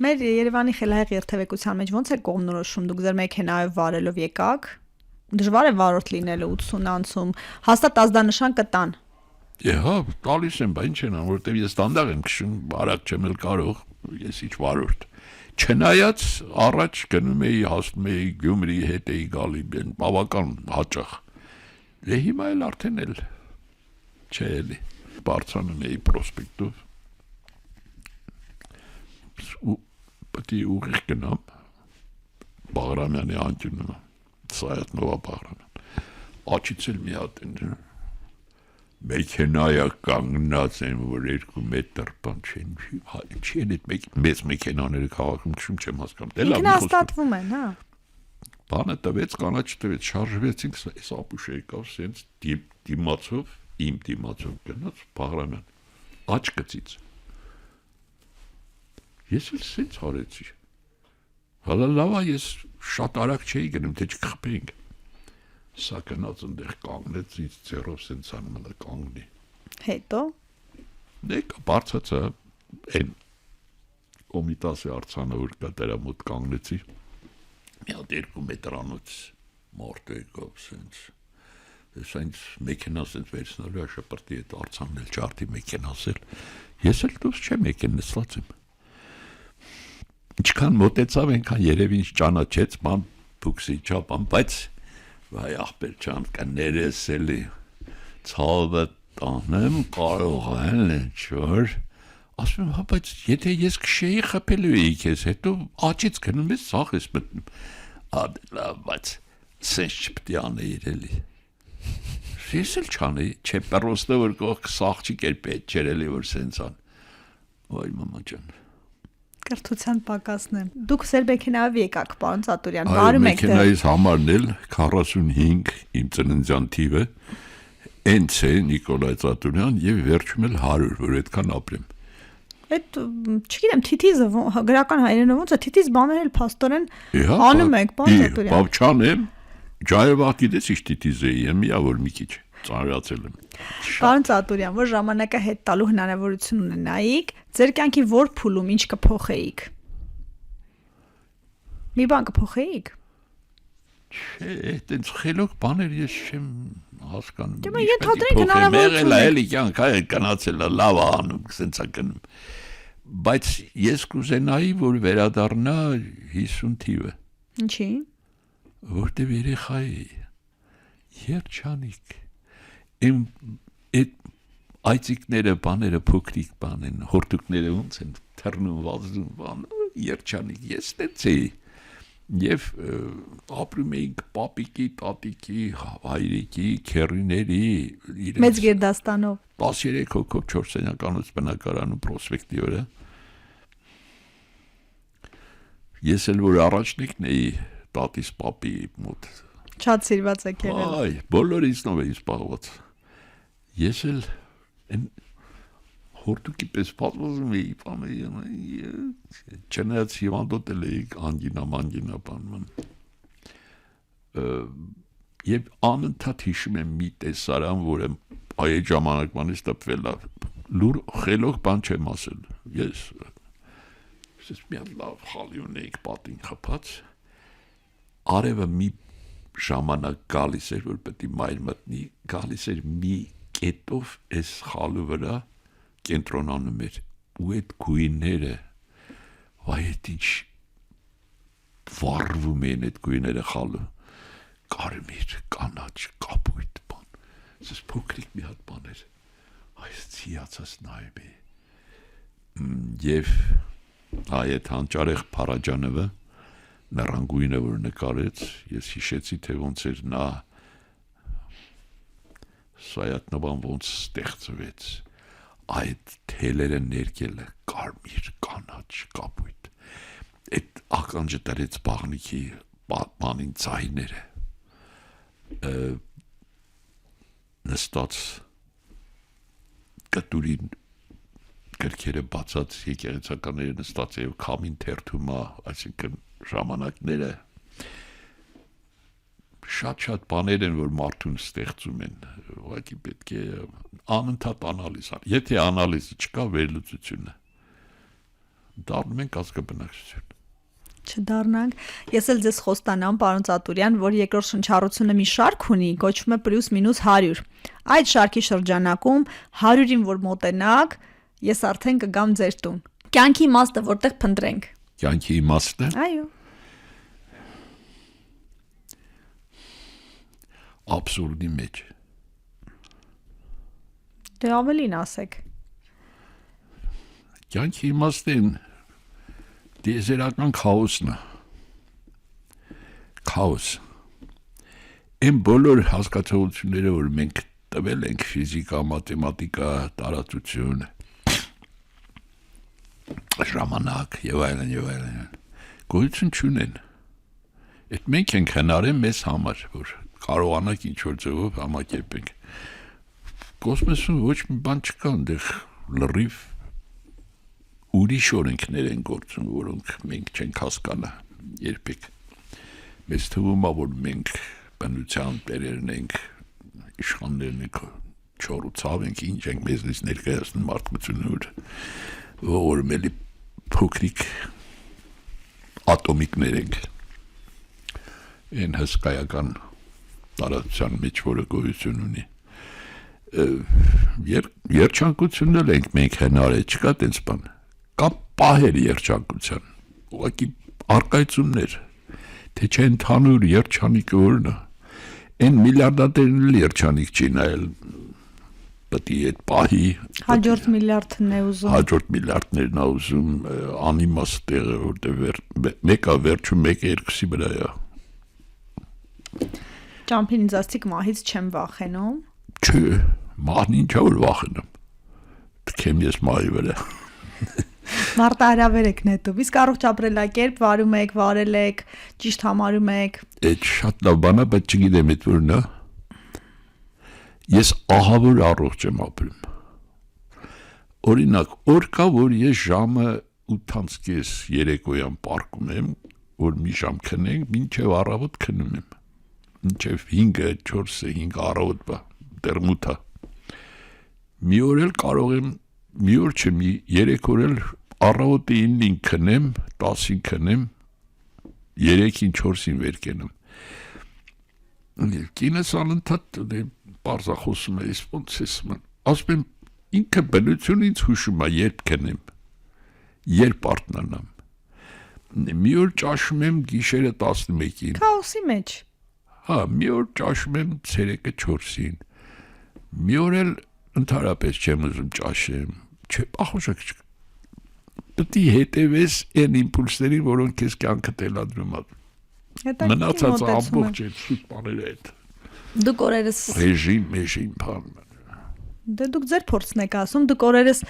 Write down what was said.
Մեր Երևանի խելահեղ երթևեկության մեջ ո՞նց է կողմնորոշում, դուք ձեր մեքենայով վարելով եկաք, դժվար է վարորդ լինելը 80 անցում, հաստատ ազդանշան կտան։ Հա, տալիս եմ, բայց ինչ են անում, որտեվ ես դանդաղ եմ քշում, արագ չեմ էլ կարող, ես ինչ վարորդ։ Չնայած առաջ գնում էի, հասնում էի Գյումրի, հետ էի գալի, բավական հաճախ։ Դե հիմա էլ արդեն էլ չէ էլի, բարձրանում էի պրոսպեկտով։ Պետք է ուղիղ գնամ Բաղրամյանի անկյունում, Սայաթ-Նովա Բաղրամյան։ Աչից էլ մի հատ են մեքենայա կանգնած են, որ 2 մետր բան չեն, չի են այդ մեծ մեքենաները քաղաքում քշում չեմ հասկանում։ Ինքնահաստատվում են, հա։ Բանը տվեց, կանաչ տվեց, շարժվեցինք, այս ապուշը եկավ, սենց դիմացով, իմ դիմացով գնաց Բաղրամյան, աչ գծից։ Ես էլ սենց հարեցի։ Հալա լավա ես շատ արագ չէի գնում, թե չխփեինք։ Սա գնաց ընդեղ կանգնեց, ինձ ձեռով սենց անում հլա կանգնի։ Հետո։ Դեկա բարձացա, են կոմիտասի արձանը, որ կա դրա մոտ կանգնեցի, մի հատ 2 մետրանոց մարդ եկավ սենց, սենց մեքենա սենց վերցնալու աշապրտի հետ արձանն էլ չարդի մեքենաս էլ, ես էլ դուս չեմ եկեն նստված եմ։ Ինչքան մոտեցավ, ենքան երևի ինձ ճանաչեց, բան փուքսի չապան, բայց վայ աղբեր չան կներես էլի, ցավը տանեմ կարող են չոր, ասում եմ, հա, բայց եթե ես քշեի խփելու էի քեզ, հետո աչից գնում ես, սաղ ես մտնում, լավ, բայց սենց չպետք է անեիր էլի, ես էլ չանեի, չէ պրոստը որ կողք սաղ չի կերպետ չեր էլի, որ սենց ան, վայ մամա ջան, կրթության պակասն է։ Դուք ձեր մեքենայով եկաք, պարոն Ծատուրյան, բարում եք։ Մեքենայից համարն էլ 45 իմ ծննդյան թիվը, հենց է Նիկոլայ Ծատուրյան եւ վերջում էլ 100, որ այդքան ապրեմ։ Այդ չգիտեմ, թիթիզը գրական հայերենով ոնց է, թիթիզ բաներ էլ փաստորեն անում եք, պարոն Ծատուրյան։ Բավչան եմ, ջայրվա գիտես ինչ թիթիզ էի, մի որ մի քիչ ծանրացել եմ։ Պարոն Ծատուրյան, որ ժամանակը հետ տալու հնարավորություն ունենայիք, ձեր կյանքի որ փուլում ինչ կփոխեիք։ Մի բան կփոխեիք։ Չէ, այդպես խելոք բաներ ես չեմ հասկանում։ Դե մենք ենթադրենք հնարավորություն է։ Էլի կյանք այ գնացել է, լավ անում, սենցա գնում։ Բայց ես կուզենայի, որ վերադառնա 50 թիվը։ Ինչի՞։ Որտեւ երեխա էի։ Երջանիկ։ Իմ այդ այցիկները, բաները փոքրիկ բան են, հորտուկները ոնց են թռնում, վազում, բան, երջանիկ, ես տենց էի։ Եվ ապրում էինք պապիկի, տատիկի, հայրիկի, քերիների, Մեծ Գերդաստանով 13 հոգով 4 սենյականոց բնակարանում պրոսպեկտի վրա։ Ես էլ որ առաջնիկն էի տատիս պապի մոտ։ Շատ սիրված եք եղել։ Այ, բոլորից նով էի սպաղված։ Ես էլ հորտուկի պես պատմում էի, չնայած հիվանդոտ էլ էի անգինա բանման։ Եվ անընդհատ հիշում եմ մի տեսարան, որը այդ ժամանակվանից տպվել է, լուր խելոք բան չեմ ասել։ Ես մի հատ լավ խալի ունեիք պատին խփած, արևը մի ժամանակ գալիս էր, որ պետք է մայր մտնի, գալիս էր մի կետով այս խալու վրա կենտրոնանում էր ու այդ գույները վայ այդ ինչ վառվում են այդ գույները խալու կարմիր, կանաչ, կապույտ բան ես փոքրիկ մի հատ բան էր այս ցիացած նայում է եւ այդ հանճարեղ Փարաջանովը նրան գույնը որ նկարեց ես հիշեցի թե ոնց էր նա Սայաթ-Նովան ոնց ստեղծվեց այդ թելերը ներկելը կարմիր, կանաչ, կապույտ այդ ականջը դրեց բաղնիքի բանին ցայները նստած կտուրին գրքերը բացած եկեղեցականները նստած եւ քամին թերթում է այսինքն ժամանակները շատ բաներ են որ մարդուն ստեղծում են ուղղակի պետք է անընդհատ անալիզ ան եթե անալիզը չկա վերլուծությունը դառնում ենք ազգաբնակչություն։ Չդառնանք։ Ես էլ ձեզ խոստանամ, պարոն Ծատուրյան, որ երկրորդ շնչառությունը մի շարք ունի, կոչվում է +- 100։ Այդ շարքի շրջանակում 100-ին որ մոտենաք, ես արդեն կգամ ձեր տուն։ Կյանքի իմաստը որտեղ փնտրենք։ Կյանքի իմաստը Այո։ աբսուրդի մեջ։ Դե ավելին ասեք։ Կյանքի իմաստին դիեզերական քաոսն է։ Քաոս։ Այն բոլոր հասկացությունները, որ մենք տվել ենք ֆիզիկա, մաթեմատիկա, տարածություն, ժամանակ եւ այլն, գոյություն չունեն։ Այդ մենք ենք հնարել մեզ համար, որ կարողանանք ինչ-որ ձևով համակերպենք։ Կոսմոսում ոչ մի բան չկա, այնտեղ լրիվ ուրիշ օրենքներ են գործում, որոնք մենք չենք հասկանա երբեք։ Մեզ թվում է, որ մենք բնության տերերն ենք, իշխաններն ենք, չոր ու ցավ ենք, ինչ ենք մեզնից ներկայացնում մարդկությունը, որ մելի փոքրիկ ատոմիկներ ենք։ Այն հսկայական տարածության մեջ, որը գոյություն ունի։ Երջանկությունն էլ ենք մենք հնարել, չկա տենց բան։ Կա պահեր երջանկության, ուղղակի արկայություններ, թե չէ ընդհանուր երջանիկը որն է։ Այն միլիարդատերն էլ երջանիկ չի նայել, պետք է այդ պահի Հաջորդ միլիարդն է ուզում։ հաջորդ միլիարդներն է ուզում անիմաստ տեղը, որտեղ մեկը վերջում մեկը երկուսի վրա է։ Ճամփին ինձ ասցիք մահից չեմ վախենում։ Չէ, մահն ինչա որ վախենամ։ Թքեմ ես մահի վրա։ Մարտահրավեր եք նետում։ Իսկ առողջ ապրելակերպ վարում եք, վարել եք, ճիշտ համարում եք։ Այդ շատ լավ բան է, բայց չգիտեմ այդ որն է։ Ես ահավոր առողջ եմ ապրում։ Օրինակ, օր կա, որ ես ժամը 8:30 երեկոյան պարկում եմ, որ մի ժամ քնենք, մինչև առավոտ քնում եմ։ Մինչև 5-ը, 4-ը, 5 առավոտվա դեռ մութա։ Մի օր էլ կարող եմ, մի օր չէ, մի 3 օր էլ առավոտը 9-ին քնեմ, 10-ին քնեմ, 3-ին 4-ին վեր կենամ։ Կինս անընդհատ պարզա խոսում է, ոնց ես ման։ Ասում եմ, ինքը բնություն ինձ հուշում է, երբ քնեմ, երբ արթնանամ։ Մի օր ճաշում եմ գիշերը 11-ին։ Քաոսի մեջ։ Հա, մի օր ճաշում եմ ցերեկը 4-ին։ Մի օր էլ ընդհանրապես չեմ ուզում ճաշեմ։ Չէ, ախոշակ չկա։ Պետք է հետևես այն իմպուլսներին, որոնք քեզ կյանքը տելադրում է։ Մնացած ամբողջ այդ սուտ բաները այդ։ Դուք օրերս Ռեժիմ, բան։ Դե դուք ձեր փորձն եք ասում, դուք օրերս